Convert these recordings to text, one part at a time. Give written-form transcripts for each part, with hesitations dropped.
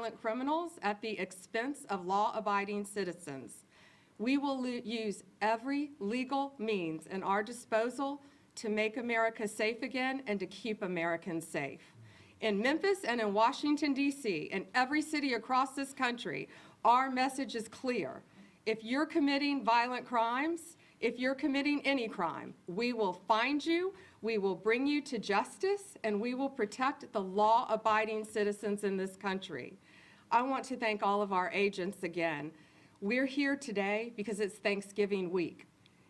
violent criminals at the expense of law-abiding citizens. We will use every legal means in our disposal to make America safe again and to keep Americans safe. In Memphis and in Washington, D.C., and every city across this country, our message is clear. If you're committing violent crimes, if you're committing any crime, we will find you, we will bring you to justice, and we will protect the law-abiding citizens in this country. I want to thank all of our agents again. We're here today because it's Thanksgiving week,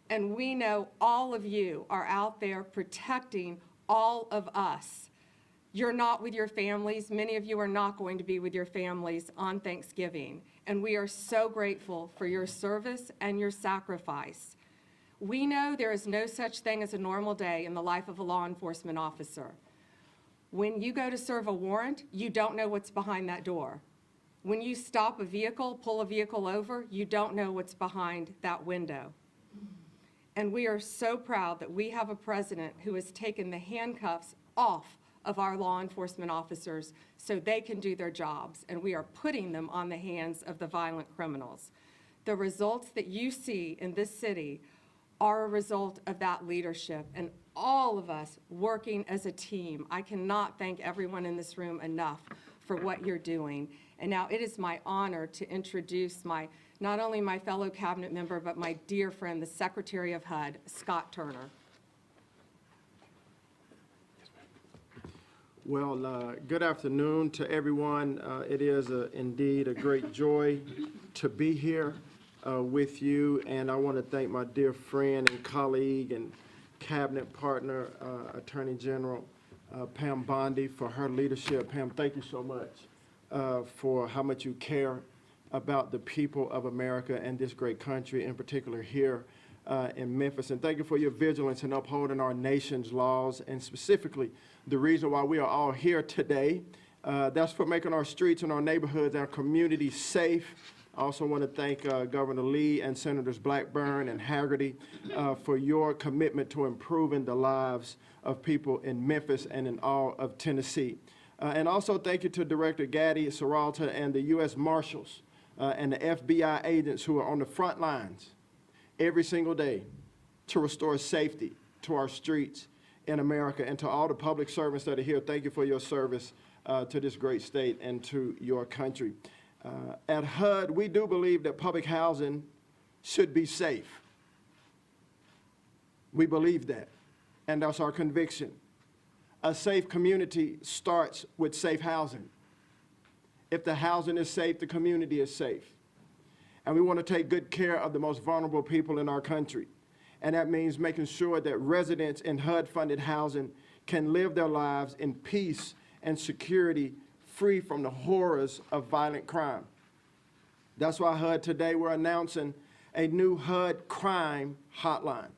and we know all of you are out there protecting all of us. You're not with your families. Many of you are not going to be with your families on Thanksgiving, and we are so grateful for your service and your sacrifice. We know there is no such thing as a normal day in the life of a law enforcement officer. When you go to serve a warrant, you don't know what's behind that door. When you stop a vehicle, pull a vehicle over, you don't know what's behind that window. And we are so proud that we have a president who has taken the handcuffs off of our law enforcement officers so they can do their jobs, and we are putting them on the hands of the violent criminals. The results that you see in this city are a result of that leadership and all of us working as a team. I cannot thank everyone in this room enough for what you're doing. And now it is my honor to introduce not only my fellow cabinet member, but my dear friend, the Secretary of HUD, Scott Turner. Well, good afternoon to everyone. It is indeed a great joy to be here with you, and I want to thank my dear friend and colleague and cabinet partner, Attorney General Pam Bondi, for her leadership. Pam, thank you so much for how much you care about the people of America and this great country, in particular here in Memphis. And thank you for your vigilance in upholding our nation's laws, and specifically the reason why we are all here today. That's for making our streets and our neighborhoods and our communities safe. I also want to thank Governor Lee and Senators Blackburn and Hagerty for your commitment to improving the lives of people in Memphis and in all of Tennessee. And also thank you to Director Gaddy, Serralta, and the U.S. Marshals and the FBI agents who are on the front lines every single day to restore safety to our streets in America. And to all the public servants that are here, thank you for your service to this great state and to your country. At HUD, we do believe that public housing should be safe. We believe that, and that's our conviction. A safe community starts with safe housing. If the housing is safe, the community is safe. And we want to take good care of the most vulnerable people in our country. And that means making sure that residents in HUD-funded housing can live their lives in peace and security, free from the horrors of violent crime. That's why HUD today we're announcing a new HUD crime hotline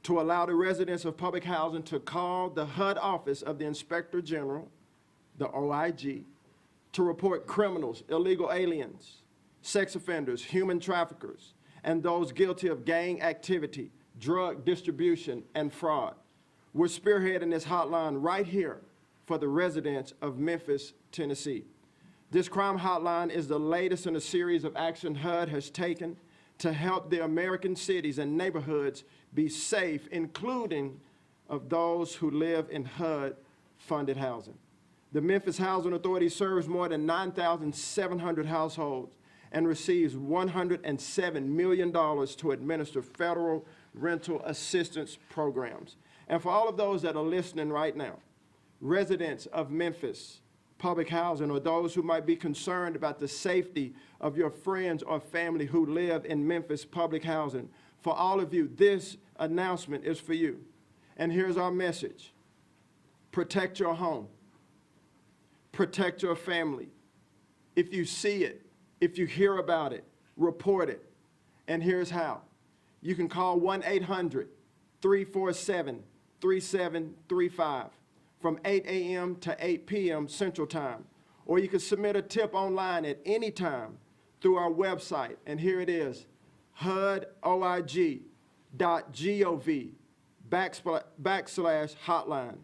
to allow the residents of public housing to call the HUD Office of the Inspector General, the OIG, to report criminals, illegal aliens, sex offenders, human traffickers, and those guilty of gang activity, drug distribution, and fraud. We're spearheading this hotline right here for the residents of Memphis, Tennessee. This crime hotline is the latest in a series of action HUD has taken to help the American cities and neighborhoods be safe, including of those who live in HUD-funded housing. The Memphis Housing Authority serves more than 9,700 households and receives $107 million to administer federal rental assistance programs. And for all of those that are listening right now, residents of Memphis public housing, or those who might be concerned about the safety of your friends or family who live in Memphis public housing, for all of you, this announcement is for you. And here's our message. Protect your home. Protect your family. If you see it, if you hear about it, report it. And here's how. You can call 1-800-347-3735 from 8 a.m. to 8 p.m. Central Time. Or you can submit a tip online at any time through our website. And here it is, hudoig.gov/hotline.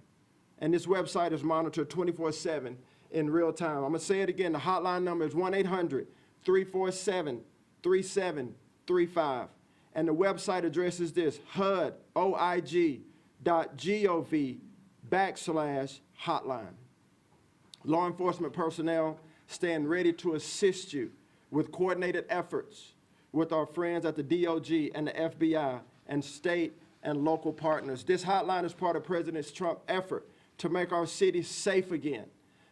And this website is monitored 24/7 in real time. I'm going to say it again. The hotline number is 1-800-347-3735. And the website address is this, hud.gov/hotline. Law enforcement personnel stand ready to assist you with coordinated efforts with our friends at the DOJ and the FBI and state and local partners. This hotline is part of President Trump's effort to make our city safe again.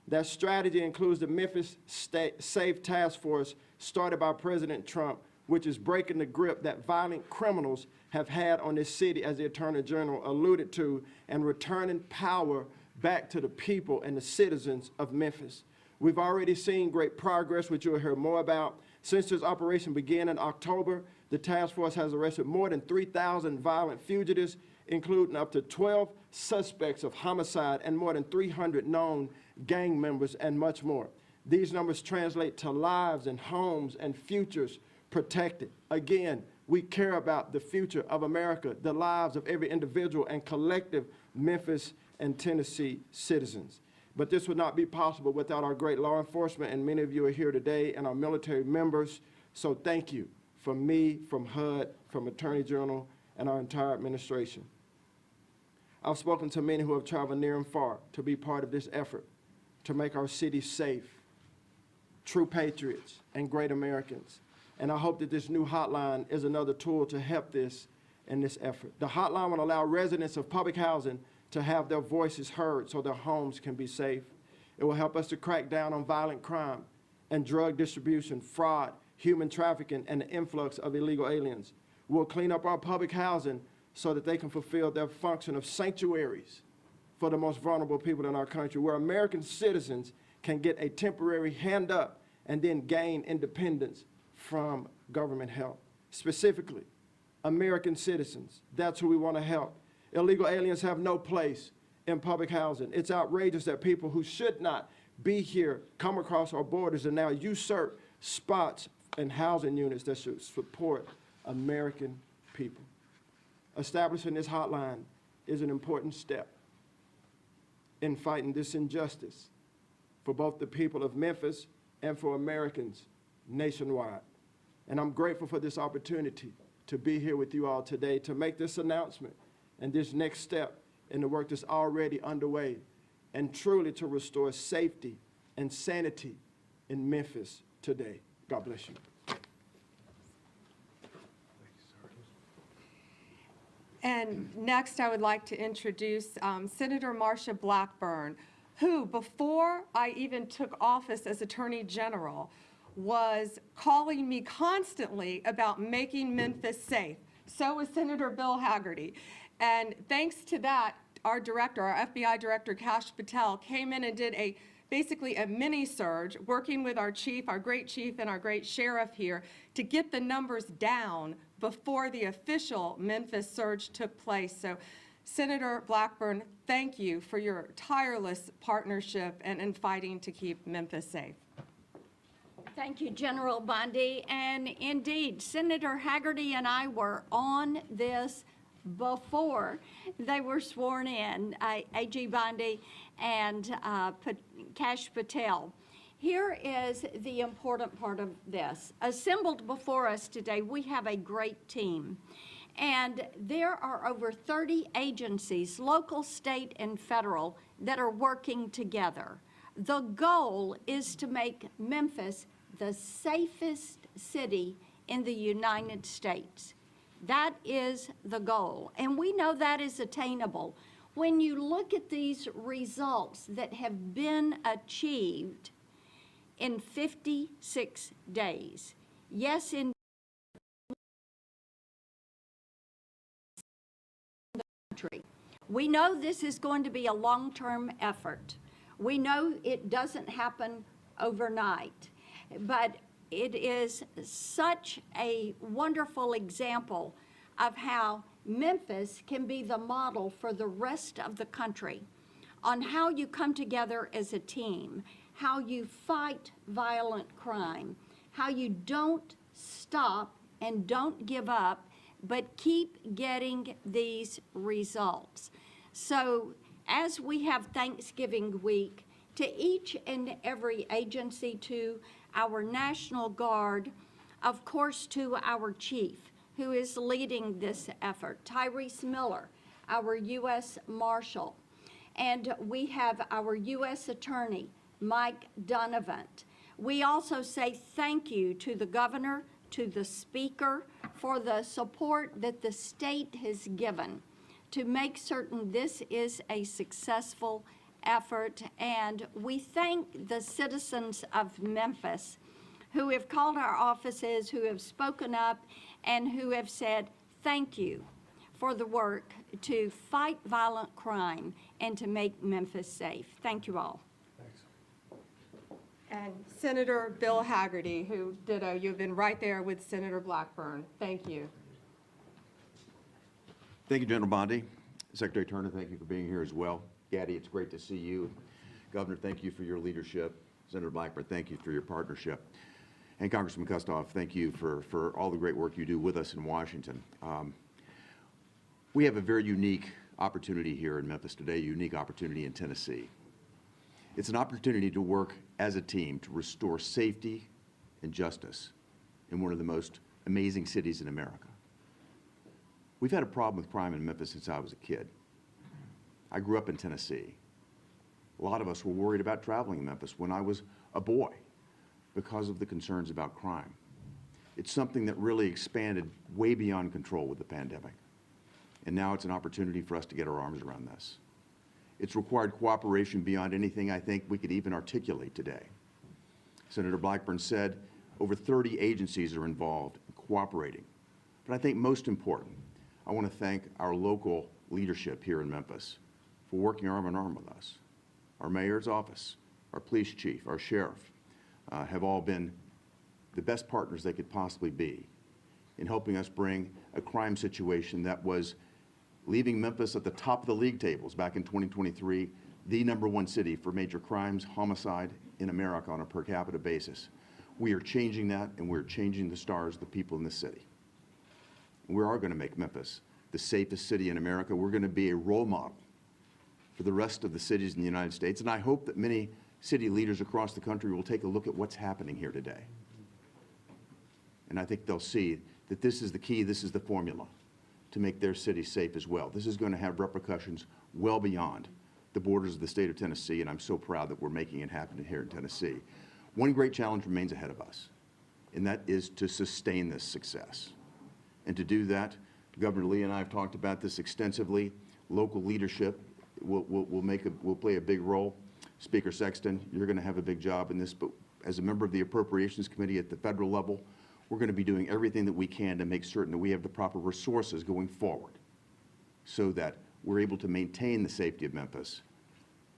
That strategy includes the Memphis Safe Task Force started by President Trump, which is breaking the grip that violent criminals have had on this city, as the Attorney General alluded to, and returning power back to the people and the citizens of Memphis. We've already seen great progress, which you'll hear more about. Since this operation began in October, the task force has arrested more than 3,000 violent fugitives, including up to 12 suspects of homicide and more than 300 known gang members and much more. These numbers translate to lives and homes and futures protected. Again, we care about the future of America, the lives of every individual and collective Memphis and Tennessee citizens. But this would not be possible without our great law enforcement, and many of you are here today, and our military members. So thank you from me, from HUD, from Attorney General, and our entire administration. I've spoken to many who have traveled near and far to be part of this effort to make our city safe, true patriots, and great Americans. And I hope that this new hotline is another tool to help this in this effort. The hotline will allow residents of public housing to have their voices heard so their homes can be safe. It will help us to crack down on violent crime and drug distribution, fraud, human trafficking, and the influx of illegal aliens. We'll clean up our public housing so that they can fulfill their function of sanctuaries for the most vulnerable people in our country, where American citizens can get a temporary hand up and then gain independence from government help. Specifically, American citizens, that's who we want to help. Illegal aliens have no place in public housing. It's outrageous that people who should not be here come across our borders and now usurp spots in housing units that should support American people. Establishing this hotline is an important step in fighting this injustice for both the people of Memphis and for Americans nationwide. And I'm grateful for this opportunity to be here with you all today to make this announcement and this next step in the work that's already underway, and truly to restore safety and sanity in Memphis today. God bless you. And next, I would like to introduce Senator Marsha Blackburn, who, before I even took office as Attorney General, was calling me constantly about making Memphis safe. So was Senator Bill Hagerty. And thanks to that, our director, our FBI director, Kash Patel, came in and did basically a mini surge, working with our chief, our great chief, and our great sheriff here to get the numbers down before the official Memphis surge took place. So, Senator Blackburn, thank you for your tireless partnership and in fighting to keep Memphis safe. Thank you, General Bondi. And indeed, Senator Hagerty and I were on this before they were sworn in, A.G. Bondi and Kash Patel. Here is the important part of this. Assembled before us today, we have a great team. And there are over 30 agencies, local, state, and federal, that are working together. The goal is to make Memphis the safest city in the United States. That is the goal, and we know that is attainable. When you look at these results that have been achieved in 56 days, yes, in the country, we know this is going to be a long-term effort. We know it doesn't happen overnight, but it is such a wonderful example of how Memphis can be the model for the rest of the country on how you come together as a team, how you fight violent crime, how you don't stop and don't give up, but keep getting these results. So as we have Thanksgiving week to each and every agency, to our National Guard, of course, to our chief, who is leading this effort, Tyrese Miller, our U.S. Marshal, and we have our U.S. Attorney, Mike Donovan. We also say thank you to the governor, to the speaker, for the support that the state has given to make certain this is a successful effort. And we thank the citizens of Memphis who have called our offices, who have spoken up, and who have said thank you for the work to fight violent crime and to make Memphis safe. Thank you all. And Senator Bill Hagerty, who ditto, you've been right there with Senator Blackburn. Thank you. Thank you, General Bondi. Secretary Turner, thank you for being here as well. Gaddy, it's great to see you. Governor, thank you for your leadership. Senator Blackburn, thank you for your partnership. And Congressman Kustoff, thank you for all the great work you do with us in Washington. We have a very unique opportunity here in Memphis today, a unique opportunity in Tennessee. It's an opportunity to work as a team to restore safety and justice in one of the most amazing cities in America. We've had a problem with crime in Memphis since I was a kid. I grew up in Tennessee. A lot of us were worried about traveling in Memphis when I was a boy because of the concerns about crime. It's something that really expanded way beyond control with the pandemic. And now it's an opportunity for us to get our arms around this. It's required cooperation beyond anything I think we could even articulate today. Senator Blackburn said over 30 agencies are involved in cooperating. But I think most important, I want to thank our local leadership here in Memphis for working arm in arm with us. Our mayor's office, our police chief, our sheriff have all been the best partners they could possibly be in helping us bring a crime situation that was leaving Memphis at the top of the league tables back in 2023, the #1 city for major crimes, homicide in America on a per capita basis. We are changing that, and we're changing the stars of the people in this city. We are going to make Memphis the safest city in America. We're going to be a role model for the rest of the cities in the United States, and I hope that many city leaders across the country will take a look at what's happening here today. And I think they'll see that this is the key, this is the formula to make their city safe as well. This is going to have repercussions well beyond the borders of the state of Tennessee, and I'm so proud that we're making it happen here in Tennessee. One great challenge remains ahead of us, and that is to sustain this success. And to do that, Governor Lee and I have talked about this extensively. Local leadership will play a big role. Speaker Sexton, you're going to have a big job in this, but as a member of the Appropriations Committee at the federal level, we're going to be doing everything that we can to make certain that we have the proper resources going forward so that we're able to maintain the safety of Memphis,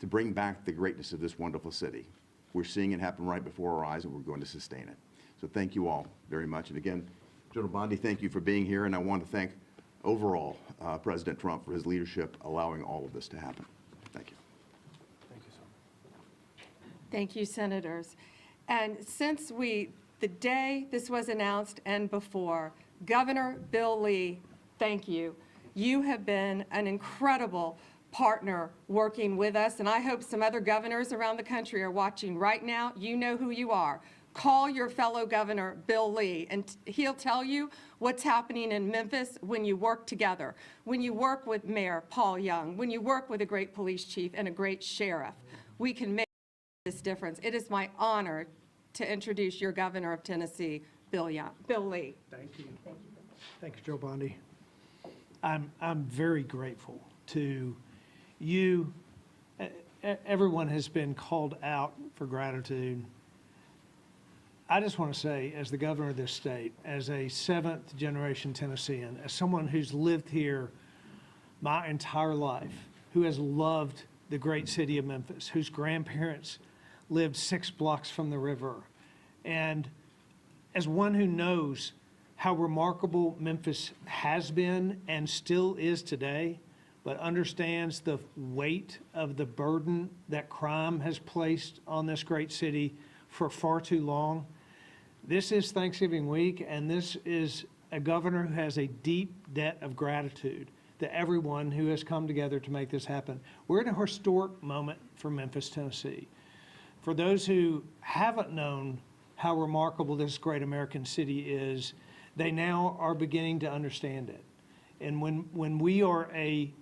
to bring back the greatness of this wonderful city. We're seeing it happen right before our eyes, and we're going to sustain it. So thank you all very much. And again, General Bondi, thank you for being here, and I want to thank overall President Trump for his leadership allowing all of this to happen. Thank you. Thank you so much. Thank you, Senators. And since the day this was announced and before, Governor Bill Lee, thank you. You have been an incredible partner working with us, and I hope some other governors around the country are watching right now. You know who you are. Call your fellow Governor Bill Lee, and he'll tell you what's happening in Memphis when you work together, when you work with Mayor Paul Young, when you work with a great police chief and a great sheriff. We can make this difference. It is my honor to introduce your Governor of Tennessee, Bill Lee. Thank you. Thank you, Joe Bondi. I'm very grateful to you. Everyone has been called out for gratitude. I just want to say, as the governor of this state, as a seventh generation Tennessean, as someone who's lived here my entire life, who has loved the great city of Memphis, whose grandparents lived 6 blocks from the river, and as one who knows how remarkable Memphis has been and still is today, but understands the weight of the burden that crime has placed on this great city for far too long. This is Thanksgiving week, and this is a governor who has a deep debt of gratitude to everyone who has come together to make this happen. We're in a historic moment for Memphis, Tennessee. for those who haven't known how remarkable this great American city is, they now are beginning to understand it. And when we are a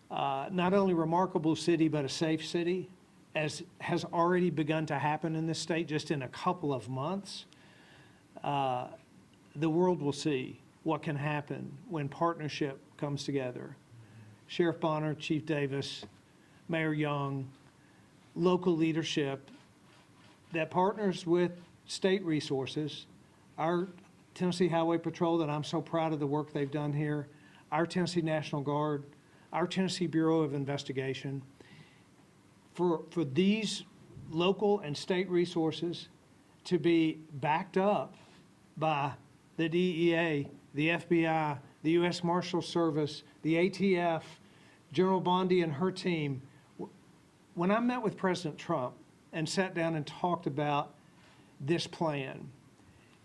not only remarkable city, but a safe city, as has already begun to happen in this state just in a couple of months, the world will see what can happen when partnership comes together. Sheriff Bonner, Chief Davis, Mayor Young, local leadership that partners with state resources, our Tennessee Highway Patrol, that I'm so proud of the work they've done here, our Tennessee National Guard, our Tennessee Bureau of Investigation, for these local and state resources to be backed up by the DEA, the FBI, the U.S. Marshal Service, the ATF, General Bondi and her team. When I met with President Trump and sat down and talked about this plan,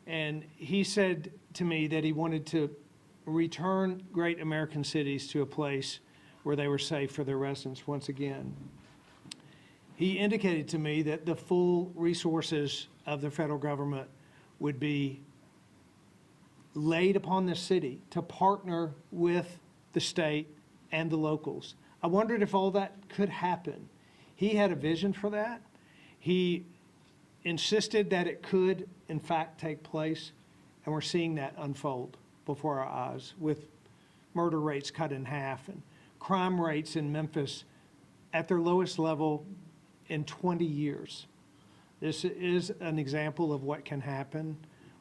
and he said to me that he wanted to return great American cities to a place where they were safe for their residents once again. He indicated to me that the full resources of the federal government would be laid upon the city to partner with the state and the locals. I wondered if all that could happen. He had a vision for that. He insisted that it could, in fact, take place, and we're seeing that unfold before our eyes with murder rates cut in half and crime rates in Memphis at their lowest level in 20 years. This is an example of what can happen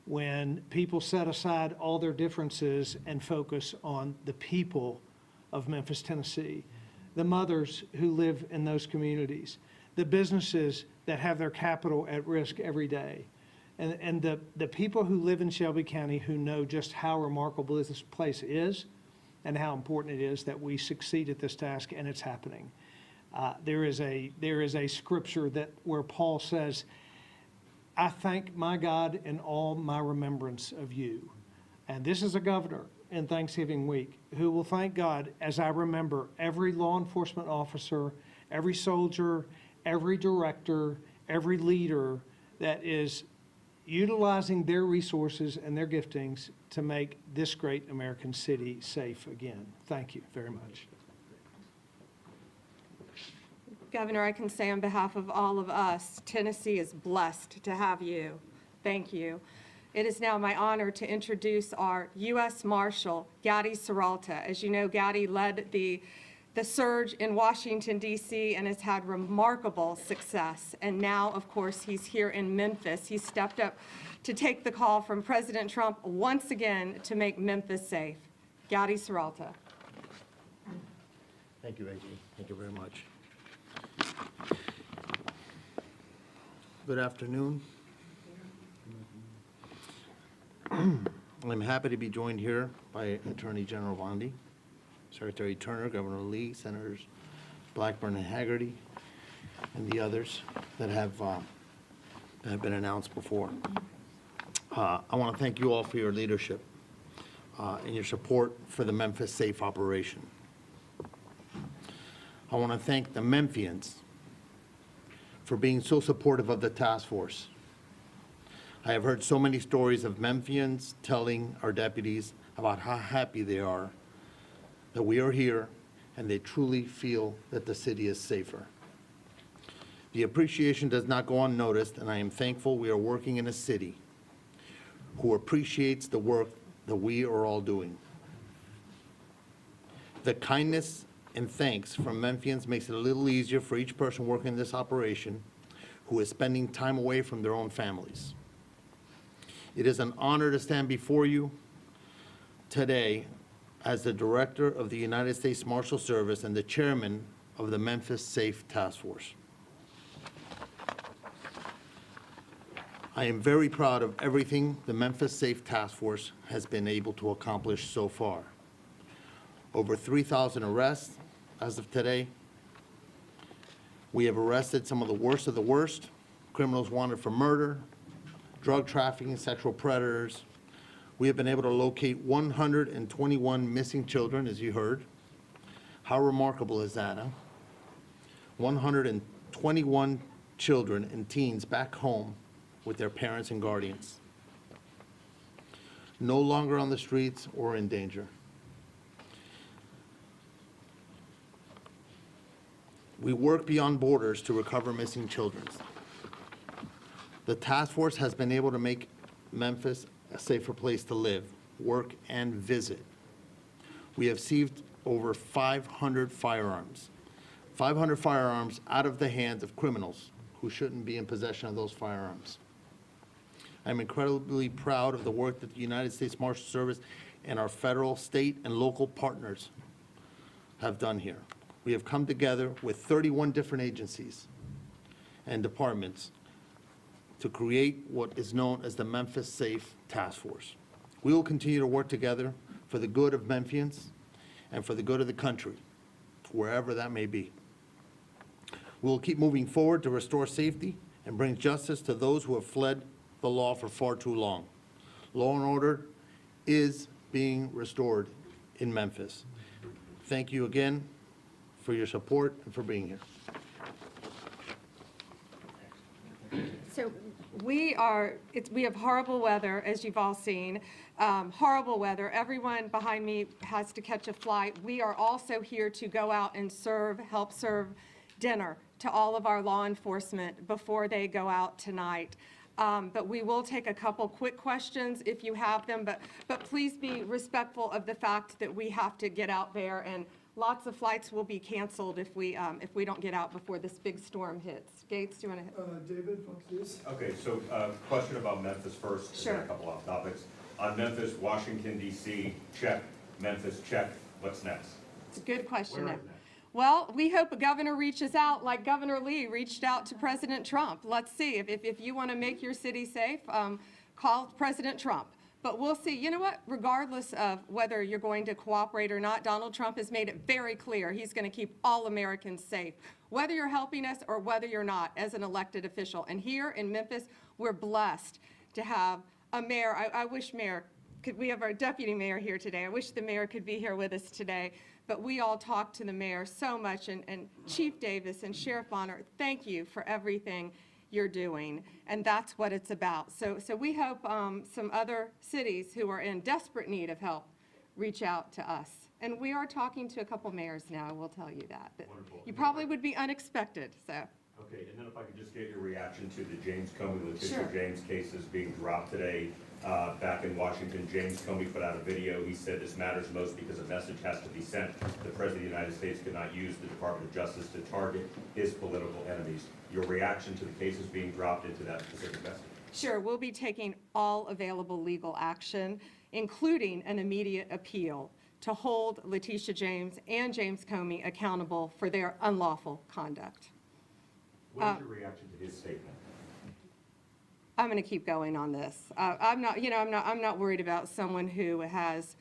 when people set aside all their differences and focus on the people of Memphis, Tennessee, the mothers who live in those communities, the businesses that have their capital at risk every day, and the people who live in Shelby County who know just how remarkable this place is and how important it is that we succeed at this task, and it's happening. There is a scripture where Paul says, I thank my God in all my remembrance of you. And this is a governor in Thanksgiving week who will thank God as I remember every law enforcement officer, every soldier, every director, every leader that is utilizing their resources and their giftings to make this great American city safe again. Thank you very much. Governor, I can say on behalf of all of us, Tennessee is blessed to have you. Thank you. It is now my honor to introduce our U.S. Marshal, Gady Serralta. As you know, Gady led the surge in Washington, D.C., and has had remarkable success. And now, of course, he's here in Memphis. He stepped up to take the call from President Trump once again to make Memphis safe. Gady Serralta. Thank you, A.G. Thank you very much. Good afternoon. I'm happy to be joined here by Attorney General Bondi, Secretary Turner, Governor Lee, Senators Blackburn and Hagerty, and the others that have been announced before. I want to thank you all for your leadership and your support for the Memphis Safe operation. I want to thank the Memphians for being so supportive of the task force. I have heard so many stories of Memphians telling our deputies about how happy they are that we are here and they truly feel that the city is safer. The appreciation does not go unnoticed, and I am thankful we are working in a city who appreciates the work that we are all doing. The kindness and thanks from Memphians makes it a little easier for each person working in this operation who is spending time away from their own families. It is an honor to stand before you today as the Director of the United States Marshal Service and the Chairman of the Memphis Safe Task Force. I am very proud of everything the Memphis Safe Task Force has been able to accomplish so far. Over 3,000 arrests as of today. We have arrested some of the worst, criminals wanted for murder, drug trafficking, sexual predators. We have been able to locate 121 missing children, as you heard. How remarkable is that, huh? 121 children and teens back home with their parents and guardians, no longer on the streets or in danger. We work beyond borders to recover missing children. The task force has been able to make Memphis a safer place to live, work, and visit. We have seized over 500 firearms. 500 firearms out of the hands of criminals who shouldn't be in possession of those firearms. I'm incredibly proud of the work that the United States Marshal Service and our federal, state, and local partners have done here. We have come together with 31 different agencies and departments to create what is known as the Memphis Safe Task Force. We will continue to work together for the good of Memphians and for the good of the country, wherever that may be. We will keep moving forward to restore safety and bring justice to those who have fled the law for far too long. Law and order is being restored in Memphis. Thank you again for your support and for being here. So we have horrible weather, as you've all seen, horrible weather. Everyone behind me has to catch a flight. We are also here to go out and help serve dinner to all of our law enforcement before they go out tonight. But we will take a couple quick questions if you have them, but please be respectful of the fact that we have to get out there, and lots of flights will be canceled if we don't get out before this big storm hits. Gates, do you want to? David, Fox News. Okay, so question about Memphis first. Sure. And then a couple off topics. On Memphis, Washington DC, check. Memphis, check. What's next? It's a good question. Where is that? Well, we hope a governor reaches out like Governor Lee reached out to President Trump. Let's see, if you want to make your city safe, call President Trump. But we'll see. You know what? Regardless of whether you're going to cooperate or not, Donald Trump has made it very clear he's going to keep all Americans safe, whether you're helping us or whether you're not as an elected official. And here in Memphis, we're blessed to have a mayor. I wish we have our deputy mayor here today. I wish the mayor could be here with us today. But we all talk to the mayor so much, and Chief Davis and Sheriff Bonner, thank you for everything you're doing, and that's what it's about. So we hope some other cities who are in desperate need of help reach out to us. And we are talking to a couple mayors now, I will tell you that. Wonderful. You probably would be unexpected, so. Okay, and then if I could just get your reaction to the James Comey, Letitia Sure. James cases being dropped today. Back in Washington, James Comey put out a video. He said this matters most because a message has to be sent. The President of the United States could not use the Department of Justice to target his political enemies. Your reaction to the cases being dropped into that specific message? Sure, we'll be taking all available legal action, including an immediate appeal, to hold Letitia James and James Comey accountable for their unlawful conduct. What is your reaction to his statement? I'm going to keep going on this. I'm not worried about someone who has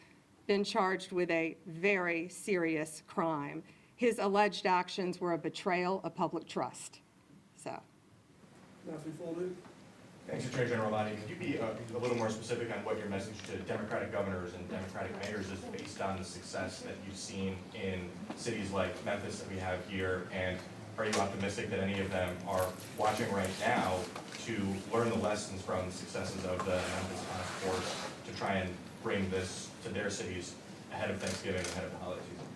been charged with a very serious crime. His alleged actions were a betrayal of public trust. So, Matthew Foldu. Thanks, Attorney General Bondi. Could you be a little more specific on what your message to Democratic governors and Democratic mayors is based on the success that you've seen in cities like Memphis that we have here? And are you optimistic that any of them are watching right now to learn the lessons from the successes of the Memphis Task Force to try and bring this to their cities ahead of Thanksgiving, ahead of the holiday season?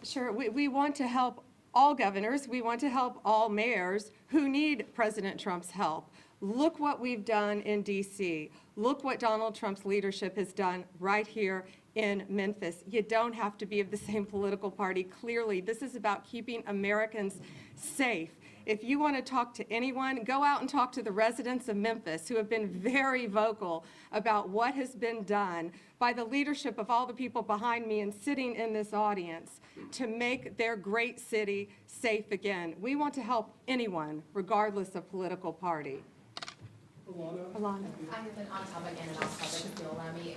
sure, we want to help all governors. We want to help all mayors who need President Trump's help. Look what we've done in D.C. Look what Donald Trump's leadership has done right here in Memphis. You don't have to be of the same political party. Clearly, this is about keeping Americans safe. If you want to talk to anyone, go out and talk to the residents of Memphis who have been very vocal about what has been done by the leadership of all the people behind me and sitting in this audience to make their great city safe again. We want to help anyone, regardless of political party. Alana. I have been on topic and off topic, if you'll allow me.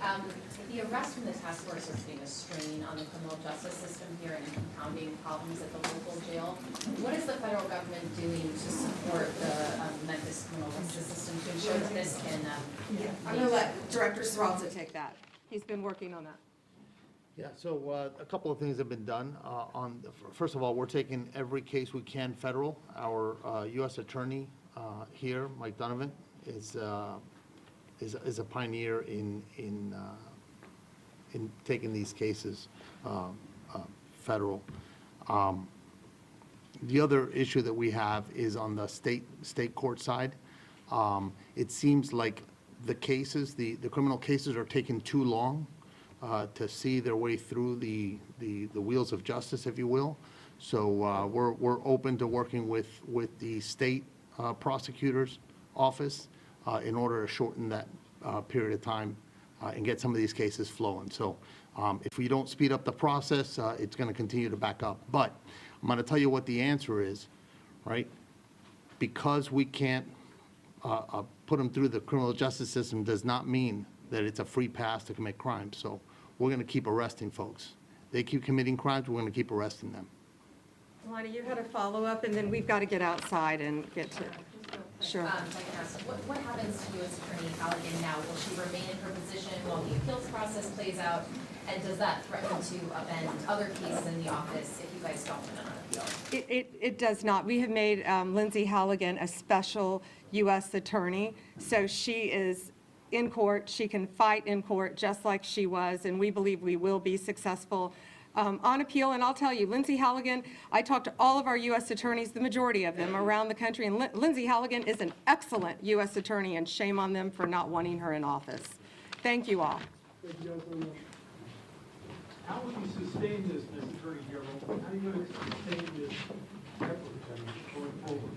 The arrest from the task force is putting a strain on the criminal justice system here and compounding problems at the local jail. What is the federal government doing to support the Memphis criminal justice system to ensure that this can? I'm going to let Director Serralza take that. He's been working on that. Yeah, so a couple of things have been done. First of all, we're taking every case we can federal. Our U.S. Attorney here, Mike Donovan, is a pioneer in taking these cases federal. The other issue that we have is on the state court side. It seems like the cases, the criminal cases are taking too long to see their way through the wheels of justice, if you will. So we're open to working with the state prosecutor's office in order to shorten that period of time and get some of these cases flowing. So if we don't speed up the process, it's going to continue to back up. But I'm going to tell you what the answer is, right? Because we can't put them through the criminal justice system does not mean that it's a free pass to commit crimes. So we're going to keep arresting folks. They keep committing crimes, we're going to keep arresting them. Lonnie, you had a follow-up, and then we've got to get outside and get to, sure. So I can ask, what happens to U.S. Attorney Halligan now? Will she remain in her position while the appeals process plays out? And does that threaten to upend other cases in the office if you guys don't win on appeal? It does not. We have made Lindsay Halligan a special U.S. attorney, so she is in court. She can fight in court just like she was, and we believe we will be successful on appeal. And I'll tell you, Lindsay Halligan, I talked to all of our U.S. attorneys, the majority of them around the country, and Lindsay Halligan is an excellent U.S. attorney, and shame on them for not wanting her in office. Thank you all. Thank you guys very much. How will you sustain this, Mr. Attorney General? How are you going to sustain this effort going forward?